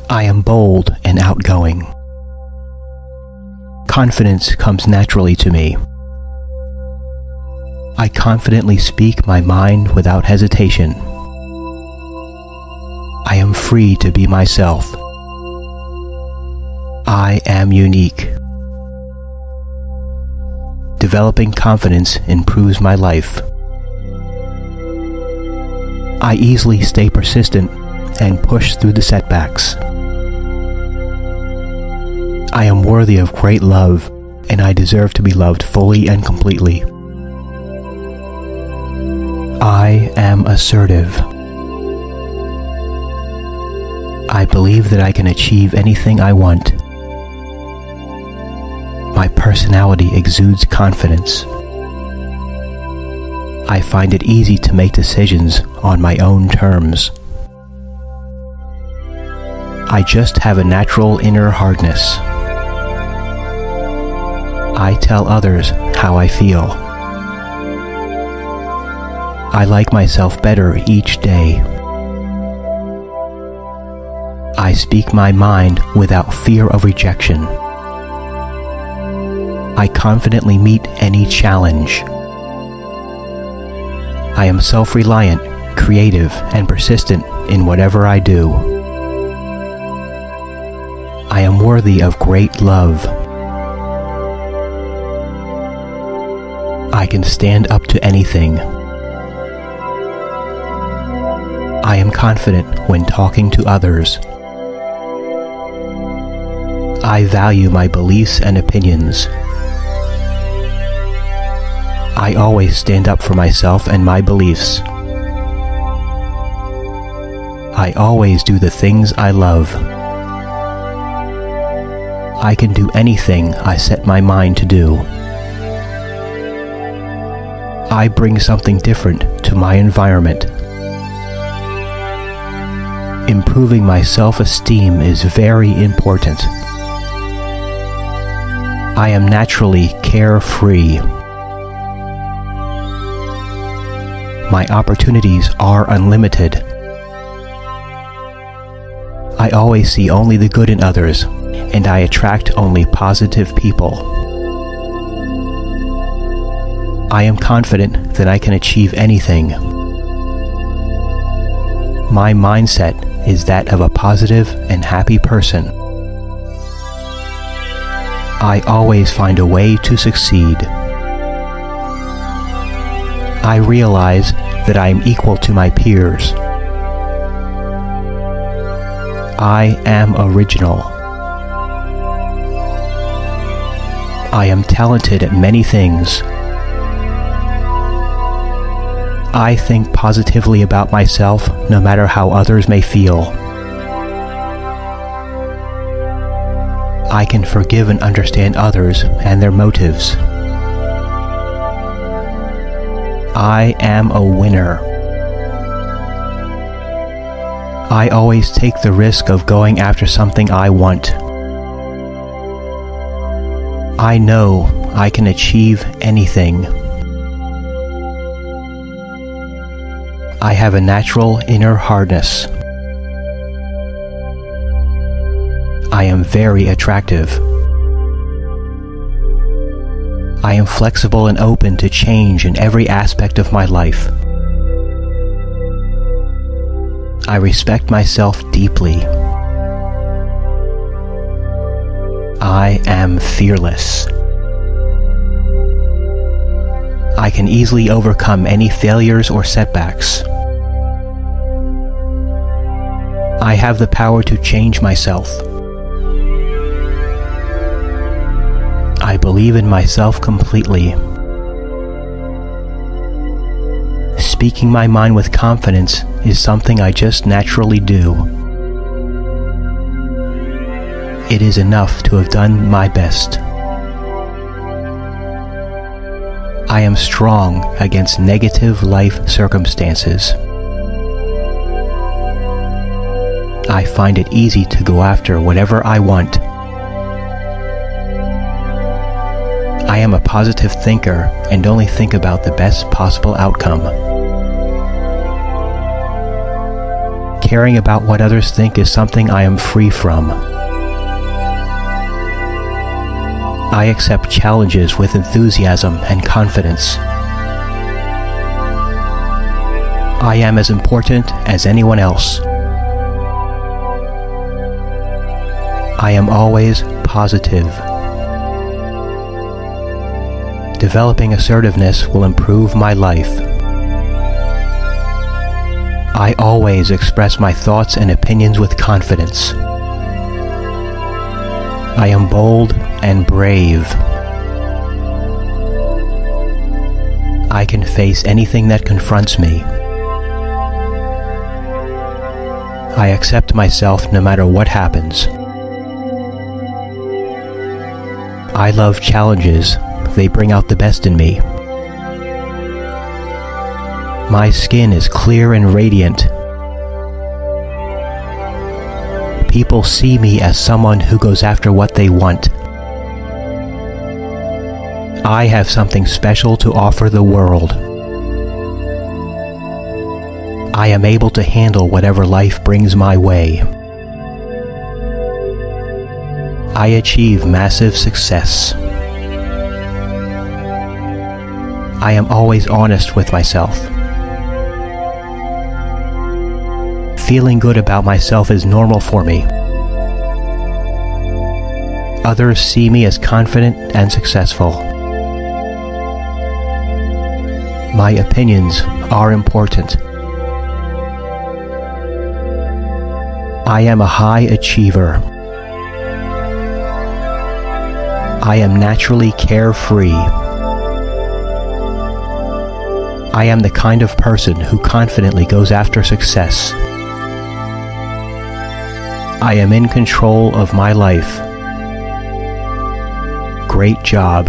I am bold and outgoing. Confidence comes naturally to me. I confidently speak my mind without hesitation. I am free to be myself. I am unique. Developing confidence improves my life. I easily stay persistent and push through the setbacks. I am worthy of great love, and I deserve to be loved fully and completely. I am assertive. I believe that I can achieve anything I want. My personality exudes confidence. I find it easy to make decisions on my own terms. I just have a natural inner hardness. I tell others how I feel. I like myself better each day. I speak my mind without fear of rejection. I confidently meet any challenge. I am self-reliant, creative, and persistent in whatever I do. I am worthy of great love. I can stand up to anything. I am confident when talking to others. I value my beliefs and opinions. I always stand up for myself and my beliefs. I always do the things I love. I can do anything I set my mind to do. I bring something different to my environment. Improving my self-esteem is very important. I am naturally carefree. My opportunities are unlimited. I always see only the good in others, and I attract only positive people. I am confident that I can achieve anything. My mindset is that of a positive and happy person. I always find a way to succeed. I realize that I am equal to my peers. I am original. I am talented at many things. I think positively about myself no matter how others may feel. I can forgive and understand others and their motives. I am a winner. I always take the risk of going after something I want. I know I can achieve anything. I have a natural inner hardness. I am very attractive. I am flexible and open to change in every aspect of my life. I respect myself deeply. I am fearless. I can easily overcome any failures or setbacks. I have the power to change myself. I believe in myself completely. Speaking my mind with confidence is something I just naturally do. It is enough to have done my best. I am strong against negative life circumstances. I find it easy to go after whatever I want. I am a positive thinker and only think about the best possible outcome. Caring about what others think is something I am free from. I accept challenges with enthusiasm and confidence. I am as important as anyone else. I am always positive. Developing assertiveness will improve my life. I always express my thoughts and opinions with confidence. I am bold and brave. I can face anything that confronts me. I accept myself no matter what happens. I love challenges. They bring out the best in me. My skin is clear and radiant. People see me as someone who goes after what they want. I have something special to offer the world. I am able to handle whatever life brings my way. I achieve massive success. I am always honest with myself. Feeling good about myself is normal for me. Others see me as confident and successful. My opinions are important. I am a high achiever. I am naturally carefree. I am the kind of person who confidently goes after success. I am in control of my life. Great job.